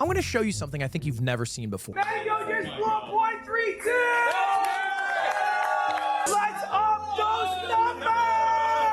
I'm going to show you something I think you've never seen before. Mango just blew a .32! Let's up those numbers!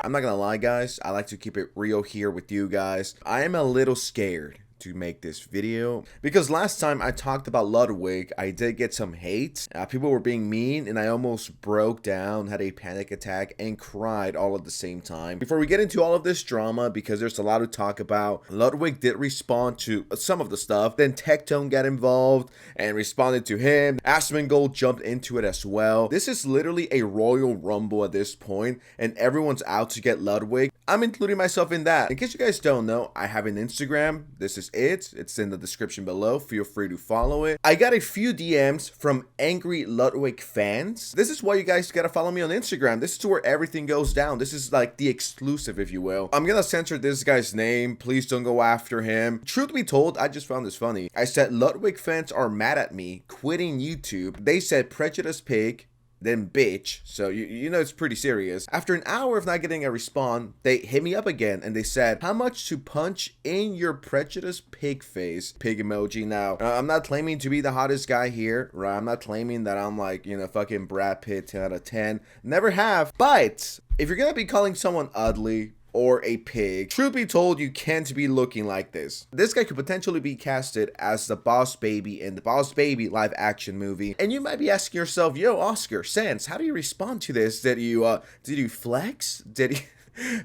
I'm not gonna lie, guys, I like to keep it real here with you guys. I am a little scared to make this video because last time I talked about Ludwig, I did get some hate. People were being mean and I almost broke down, had a panic attack, and cried all at the same time. Before we get into all of this drama, because there's a lot to talk about, Ludwig did respond to some of the stuff. Then Tectone got involved and responded to him. Asmongold jumped into it as well. This is literally a Royal Rumble at this point, and everyone's out to get Ludwig. I'm including myself in that. In case you guys don't know, I have an Instagram. This is it's in the description below. Feel free to follow it. I got a few DMs from angry Ludwig fans. This is why you guys gotta follow me on Instagram. This is where everything goes down. This is like the exclusive, if you will. I'm gonna censor this guy's name. Please don't go after him. Truth be told, I just found this funny. I said Ludwig fans are mad at me quitting YouTube. They said prejudice pig, then bitch. So you know it's pretty serious. After an hour of not getting a response, they hit me up again and they said, how much to punch in your prejudice pig face? Pig emoji. Now, I'm not claiming to be the hottest guy here, right? I'm not claiming that I'm like, you know, fucking Brad Pitt 10 out of 10. Never have. But if you're gonna be calling someone ugly or a pig, truth be told, you can't be looking like this. This guy could potentially be casted as the Boss Baby in the Boss Baby live action movie. And you might be asking yourself, yo, Oscar, Sans, how do you respond to this? Did you flex? Did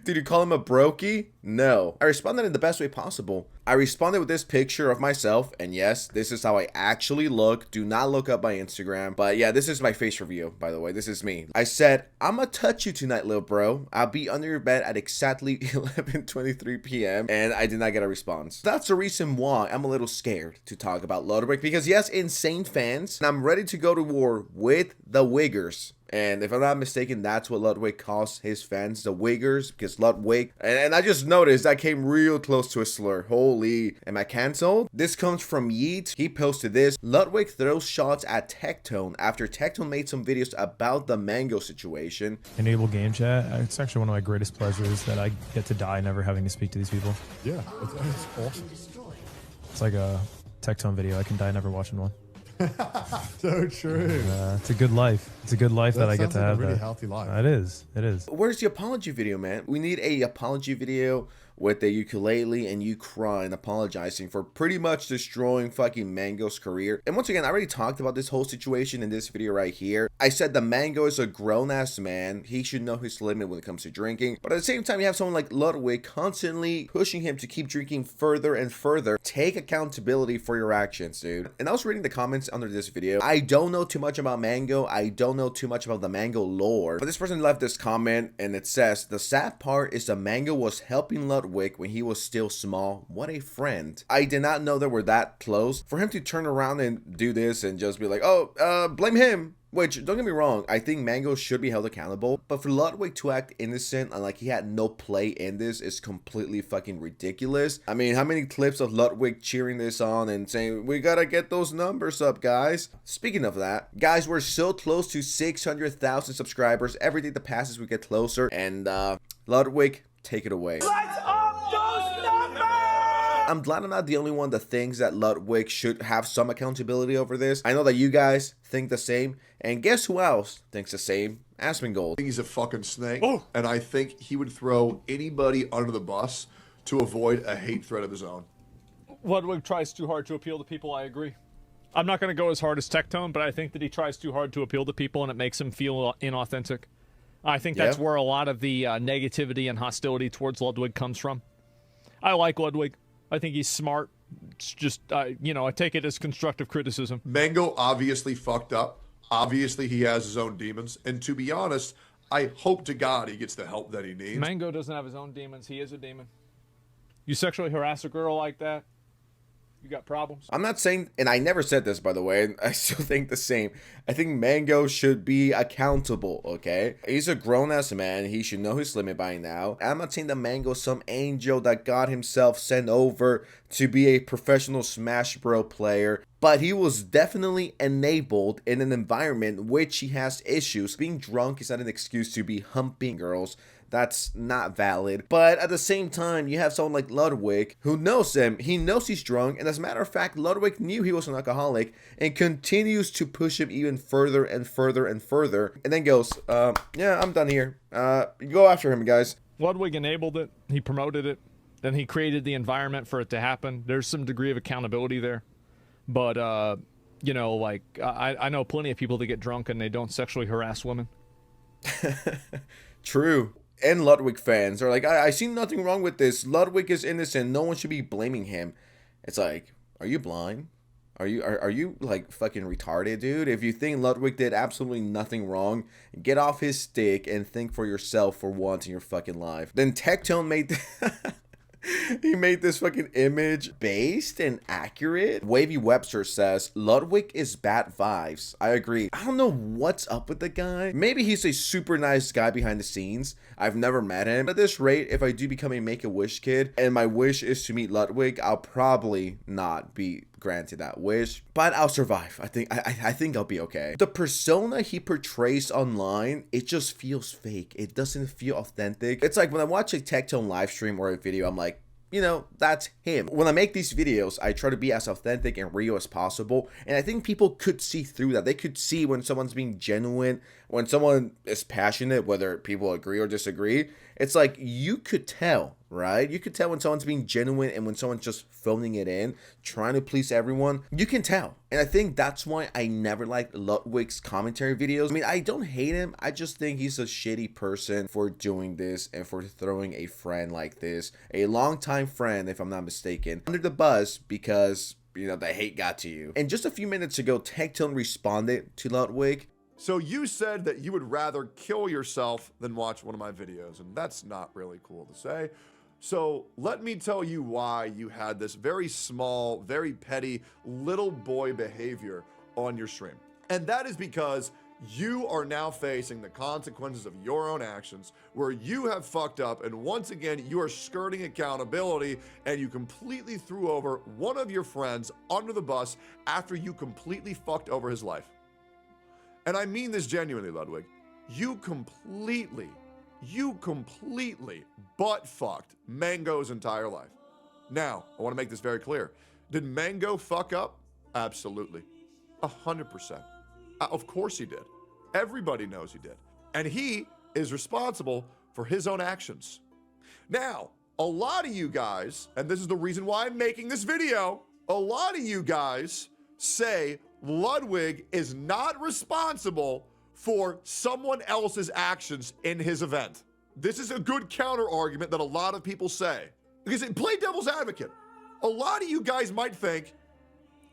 you call him a brokey? No. I responded in the best way possible. I responded with this picture of myself, and yes, this is how I actually look. Do not look up my Instagram. But yeah, this is my face review, by the way. This is me. I said, I'ma touch you tonight, little bro. I'll be under your bed at exactly 11:23 p.m. And I did not get a response. That's the reason why I'm a little scared to talk about Ludwig, because yes, insane fans, and I'm ready to go to war with the Wiggers. And if I'm not mistaken, that's what Ludwig calls his fans, the Wiggers, because Ludwig, and I just noticed I came real close to a slur. Holy, am I canceled? This comes from Yeet. He posted this. Ludwig throws shots at Tectone after Tectone made some videos about the mango situation. Enable game chat. It's actually one of my greatest pleasures that I get to die never having to speak to these people. Yeah, it's awesome. It's like a Tectone video. I can die never watching one. So true. It's a good life. It's a good life that I get to like have. a really healthy life. It is. It is. Where's the apology video, man? We need a apology video with a ukulele and you crying, apologizing for pretty much destroying fucking Mango's career. And once again, I already talked about this whole situation in this video right here. I said the Mango is a grown-ass man. He should know his limit when it comes to drinking. But at the same time, you have someone like Ludwig constantly pushing him to keep drinking further and further. Take accountability for your actions, dude. And I was reading the comments under this video. I don't know too much about Mango. I don't know too much about the Mango lore. But this person left this comment and it says, the sad part is the Mango was helping Ludwig when he was still small. What a friend. I did not know they were that close. For him to turn around and do this and just be like, oh, blame him. Which, don't get me wrong, I think Mango should be held accountable, but for Ludwig to act innocent and like he had no play in this is completely fucking ridiculous. I mean, how many clips of Ludwig cheering this on and saying, we gotta get those numbers up, guys? Speaking of that, guys, we're so close to 600,000 subscribers. Every day that passes, we get closer, and Ludwig, take it away. Let's up those numbers! I'm glad I'm not the only one that thinks that Ludwig should have some accountability over this. I know that you guys think the same, and guess who else thinks the same? Asmongold. I think he's a fucking snake, and I think he would throw anybody under the bus to avoid a hate threat of his own. Ludwig tries too hard to appeal to people, I agree. I'm not going to go as hard as Tectone, but I think that he tries too hard to appeal to people, and it makes him feel inauthentic. I think that's where a lot of the negativity and hostility towards Ludwig comes from. I like Ludwig. I think he's smart. It's just, you know, I take it as constructive criticism. Mango obviously fucked up. Obviously, he has his own demons. And to be honest, I hope to God he gets the help that he needs. Mango doesn't have his own demons. He is a demon. You sexually harass a girl like that, you got problems. I'm not saying, and I never said this, by the way, and I still think the same. I think Mango should be accountable, okay? He's a grown-ass man. He should know his limit by now. I'm not saying that Mango's some angel that God himself sent over to be a professional Smash Bro player, but he was definitely enabled in an environment which he has issues. Being drunk is not an excuse to be humping girls. That's not valid. But at the same time, you have someone like Ludwig who knows him. He knows he's drunk. And as a matter of fact, Ludwig knew he was an alcoholic and continues to push him even further and further and further. And then goes, yeah, I'm done here. Go after him, guys. Ludwig enabled it. He promoted it. Then he created the environment for it to happen. There's some degree of accountability there. But, you know, like, I know plenty of people that get drunk and they don't sexually harass women. True. And Ludwig fans are like, I see nothing wrong with this. Ludwig is innocent. No one should be blaming him. It's like, are you blind? Are you like fucking retarded, dude? If you think Ludwig did absolutely nothing wrong, get off his stick and think for yourself for once in your fucking life. Then Tectone made he made this fucking image based and accurate. Wavy Webster says, Ludwig is bad vibes. I agree. I don't know what's up with the guy. Maybe he's a super nice guy behind the scenes. I've never met him. At this rate, if I do become a Make-A-Wish kid and my wish is to meet Ludwig, I'll probably not be granted that wish, but I'll survive. I think I'll be okay. The persona he portrays online, it just feels fake. It doesn't feel authentic. It's like when I watch a Tectone live stream or a video, I'm like, you know, that's him. When I make these videos, I try to be as authentic and real as possible. And I think people could see through that. They could see when someone's being genuine, when someone is passionate, whether people agree or disagree. It's like, you could tell, right? You could tell when someone's being genuine and when someone's just phoning it in, trying to please everyone. You can tell. And I think that's why I never liked Ludwig's commentary videos. I mean, I don't hate him. I just think he's a shitty person for doing this and for throwing a friend like this, a longtime friend, if I'm not mistaken, under the bus because, you know, the hate got to you. And just a few minutes ago, Tectone responded to Ludwig. So you said that you would rather kill yourself than watch one of my videos, and that's not really cool to say. So let me tell you why you had this very small, very petty little boy behavior on your stream. And that is because you are now facing the consequences of your own actions, where you have fucked up, and once again, you are skirting accountability, and you completely threw over one of your friends under the bus after you completely fucked over his life. And I mean this genuinely, Ludwig. You completely butt-fucked Mango's entire life. Now, I want to make this very clear. Did Mango fuck up? Absolutely. 100%. Of course he did. Everybody knows he did. And he is responsible for his own actions. Now, a lot of you guys, and this is the reason why I'm making this video, a lot of you guys say Ludwig is not responsible for someone else's actions in his event. This is a good counter argument that a lot of people say. Because play devil's advocate. A lot of you guys might think,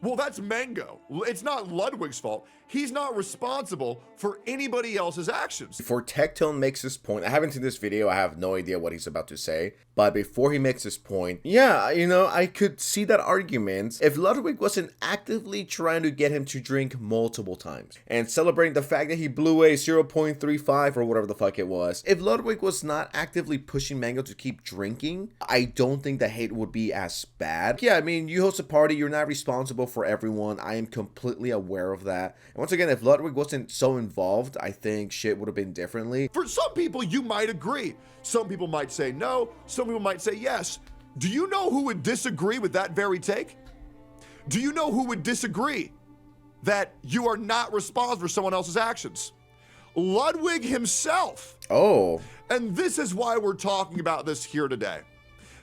well, that's Mango. It's not Ludwig's fault. He's not responsible for anybody else's actions. Before Tectone makes this point, I haven't seen this video, I have no idea what he's about to say, but before he makes this point, yeah, you know, I could see that argument if Ludwig wasn't actively trying to get him to drink multiple times and celebrating the fact that he blew a 0.35 or whatever the fuck it was. If Ludwig was not actively pushing Mango to keep drinking, I don't think the hate would be as bad. Yeah, I mean, you host a party, you're not responsible for everyone. I am completely aware of that. And once again, if Ludwig wasn't so involved, I think shit would have been differently. For some people, you might agree. Some people might say no. Some people might say yes. Do you know who would disagree with that very take? Do you know who would disagree that you are not responsible for someone else's actions? Ludwig himself. Oh. And this is why we're talking about this here today.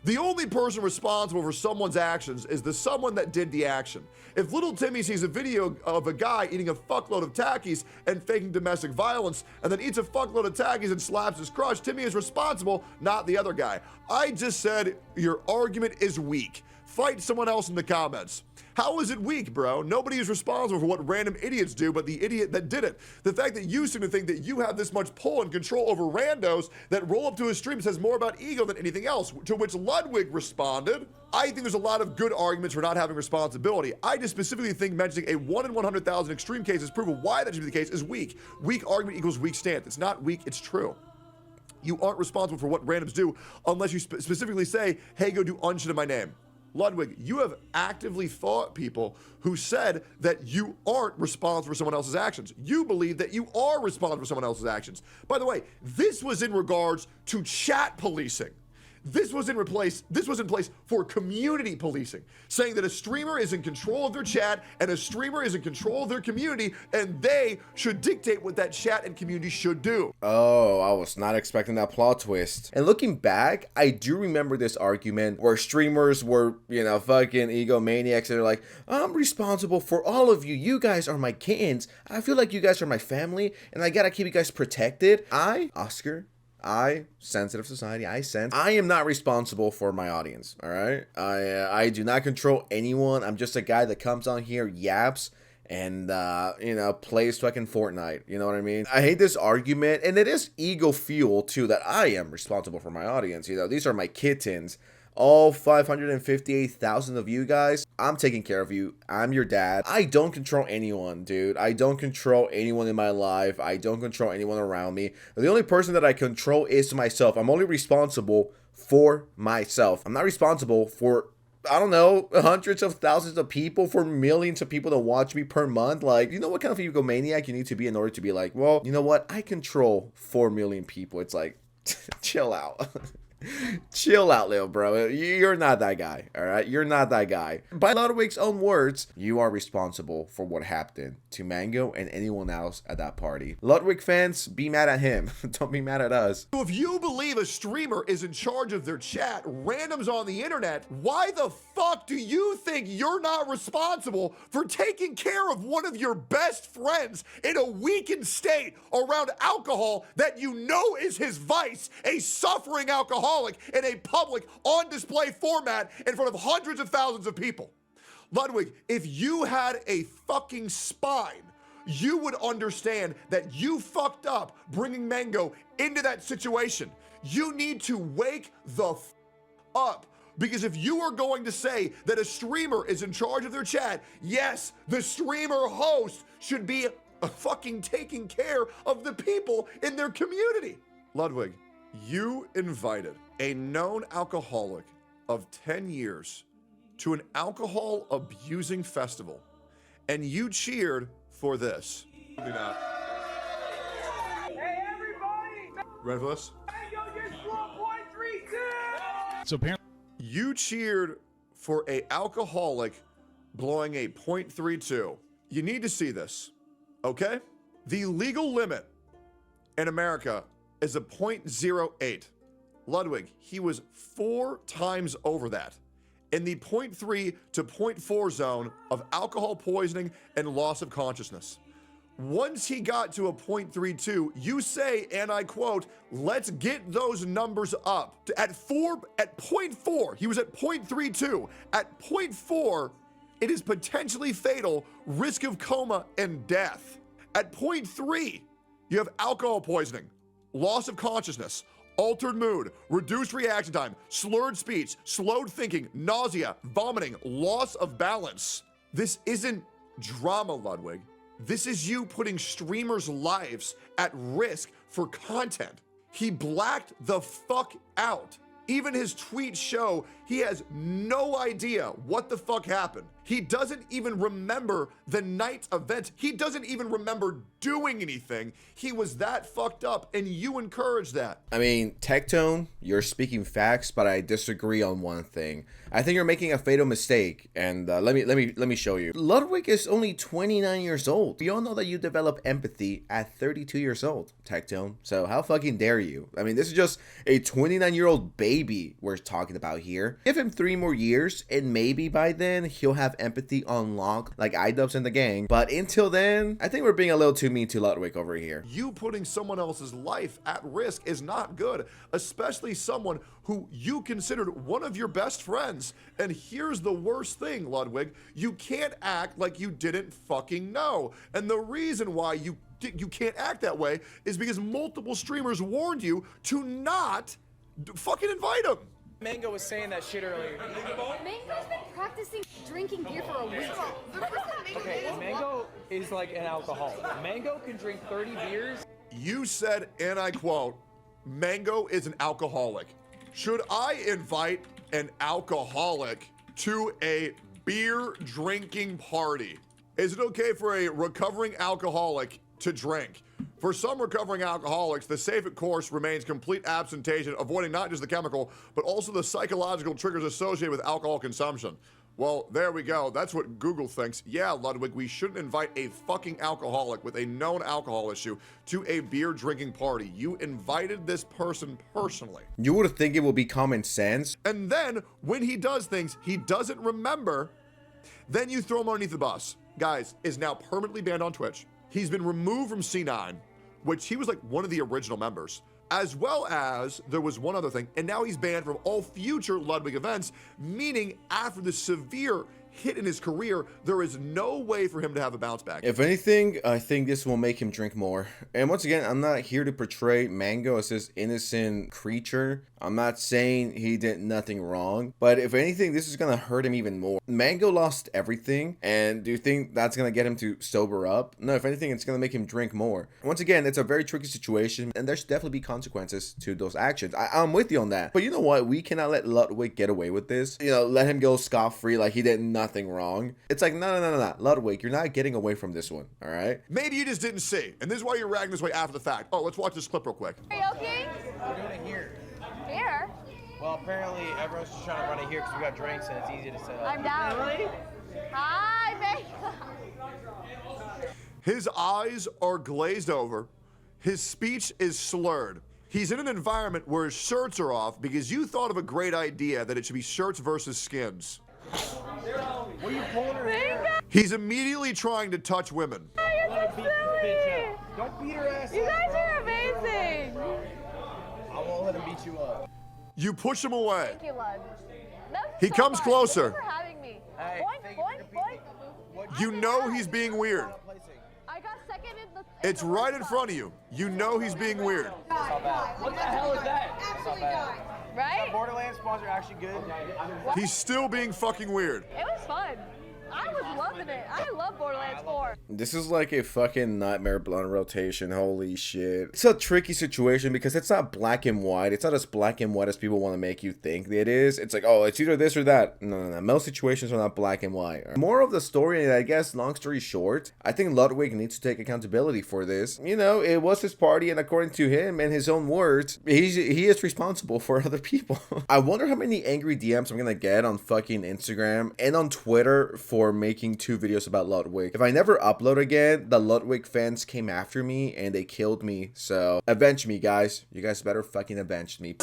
The only person responsible for someone's actions is the someone that did the action. If little Timmy sees a video of a guy eating a fuckload of Takis and faking domestic violence, and then eats a fuckload of Takis and slaps his crush, Timmy is responsible, not the other guy. I just said your argument is weak. Fight someone else in the comments. How is it weak, bro? Nobody is responsible for what random idiots do but the idiot that did it. The fact that you seem to think that you have this much pull and control over randos that roll up to his stream says more about ego than anything else, to which Ludwig responded, I think there's a lot of good arguments for not having responsibility. I just specifically think mentioning a 1 in 100,000 extreme cases proof of why that should be the case is weak. Weak argument equals weak stance. It's not weak, it's true. You aren't responsible for what randoms do unless you specifically say, hey, go do unshit in my name. Ludwig, you have actively fought people who said that you aren't responsible for someone else's actions. You believe that you are responsible for someone else's actions. By the way, this was in regards to chat policing. This was in place for community policing, saying that a streamer is in control of their chat and a streamer is in control of their community, and they should dictate what that chat and community should do. Oh, I was not expecting that plot twist. And looking back, I do remember this argument where streamers were, fucking egomaniacs, and they're like, I'm responsible for all of you. You guys are my kittens. I feel like you guys are my family, and I gotta keep you guys protected. Oscar, sensitive society, I am not responsible for my audience, all right? I do not control anyone. I'm just a guy that comes on here, yaps, and, plays fucking Fortnite. You know what I mean? I hate this argument, and it is ego fuel, too, that I am responsible for my audience. These are my kittens. All 558,000 of you guys, I'm taking care of you. I'm your dad. I don't control anyone, dude. I don't control anyone in my life. I don't control anyone around me. The only person that I control is myself. I'm only responsible for myself. I'm not responsible for, I don't know, hundreds of thousands of people, for millions of people to watch me per month. Like, you know what kind of egomaniac you need to be in order to be like, well, you know what? I control 4 million people. It's like, chill out. Chill out, little bro. You're not that guy, all right? You're not that guy. By Ludwig's own words, you are responsible for what happened to Mango and anyone else at that party. Ludwig fans, be mad at him. Don't be mad at us. So if you believe a streamer is in charge of their chat, randoms on the internet, why the fuck do you think you're not responsible for taking care of one of your best friends in a weakened state around alcohol that you know is his vice, a suffering alcoholic, in a public, on display format in front of hundreds of thousands of people? Ludwig, if you had a fucking spine, you would understand that you fucked up bringing Mango into that situation. You need to wake the up. Because if you are going to say that a streamer is in charge of their chat, yes, the streamer host should be fucking taking care of the people in their community. Ludwig, you invited a known alcoholic of 10 years to an alcohol abusing festival, and you cheered for this. Hey, everybody! Ready for this? Mango gets 1.32! So apparently, You cheered for a alcoholic blowing a .32. You need to see this, okay? The legal limit in America is a .08. Ludwig, he was 4 times over that in the .3 to .4 zone of alcohol poisoning and loss of consciousness. Once he got to a .32, you say, and I quote, let's get those numbers up. At .4, he was at .32. At .4, it is potentially fatal, risk of coma and death. At .3, you have alcohol poisoning, loss of consciousness, altered mood, reduced reaction time, slurred speech, slowed thinking, nausea, vomiting, loss of balance. This isn't drama, Ludwig. This is you putting streamers' lives at risk for content. He blacked the fuck out. Even his tweets show he has no idea what the fuck happened. He doesn't even remember the night's events. He doesn't even remember doing anything. He was that fucked up, and you encouraged that. I mean, Tectone, you're speaking facts, but I disagree on one thing. I think you're making a fatal mistake, and let me show you. Ludwig is only 29 years old. We all know that you develop empathy at 32 years old, Tectone. So how fucking dare you? I mean, this is just a 29-year-old baby we're talking about here. Give him 3 more years, and maybe by then he'll have empathy on lock like iDubbbz and the gang. But until then, I think we're being a little too mean to Ludwig over here. You putting someone else's life at risk is not good, especially someone who you considered one of your best friends. And here's the worst thing, Ludwig. You can't act like you didn't fucking know. And the reason why you can't act that way is because multiple streamers warned you to not fucking invite him. Mango was saying that shit earlier. Mango's been practicing drinking beer for a week. Okay, Mango is like an alcoholic. Mango can drink 30 beers. You said, and I quote, Mango is an alcoholic. Should I invite an alcoholic to a beer drinking party. Is it okay for a recovering alcoholic to drink? For some recovering alcoholics, the safe course remains complete abstention, avoiding not just the chemical, but also the psychological triggers associated with alcohol consumption. Well, there we go. That's what Google thinks. Yeah, Ludwig, we shouldn't invite a fucking alcoholic with a known alcohol issue to a beer drinking party. You invited this person personally. You would think it would be common sense. And then when he does things he doesn't remember, then you throw him underneath the bus. Guys, is now permanently banned on Twitch. He's been removed from C9, which he was like one of the original members. As well as there was one other thing, and now he's banned from all future Ludwig events, meaning after the severe hit in his career, there is no way for him to have a bounce back. If anything, I think this will make him drink more. And once again, I'm not here to portray Mango as this innocent creature. I'm not saying he did nothing wrong, but if anything, this is gonna hurt him even more. Mango lost everything, and do you think that's gonna get him to sober up? No, if anything, it's gonna make him drink more. Once again, it's a very tricky situation, and there should definitely be consequences to those actions. I'm with you on that, but you know what? We cannot let Ludwig get away with this. You know, let him go scot-free like he did nothing wrong. It's like, no, Ludwig, you're not getting away from this one, all right? Maybe you just didn't see, and this is why you're ragging this way after the fact. Oh, let's watch this clip real quick. Karaoke? We're doing it here. Here? Well, apparently everyone's just trying to run it here because we got drinks and it's easy to set up. I'm down. Really? Hi, babe. His eyes are glazed over. His speech is slurred. He's in an environment where his shirts are off because you thought of a great idea that it should be shirts versus skins. What are you pulling her hair? He's immediately trying to touch women. Don't beat this bitch up. Don't beat her ass up. You guys are amazing. I won't let him beat you up. You push him away. Thank you, Lud. That was He so comes fun. closer. Thank you for having me. Hey, Boink, thank you for boink, competing. boink. You know he's being weird. I got second in the... It's right in front of you. You know he's being weird. What the hell is that? Absolutely not. Right? Borderlands spawns are actually good. He's still being fucking weird. It was fun. I was loving it. I love Borderlands 4. This is like a fucking nightmare blunt rotation. Holy shit. It's a tricky situation because it's not black and white. It's not as black and white as people want to make you think it is. It's like, oh, it's either this or that. No. Most situations are not black and white. More of the story, and I guess, long story short, I think Ludwig needs to take accountability for this. You know, it was his party, and according to him and his own words, he is responsible for other people. I wonder how many angry DMs I'm gonna get on fucking Instagram and on Twitter for making 2 videos about Ludwig. If I never upload again, the Ludwig fans came after me and they killed me. So avenge me, guys. You guys better fucking avenge me.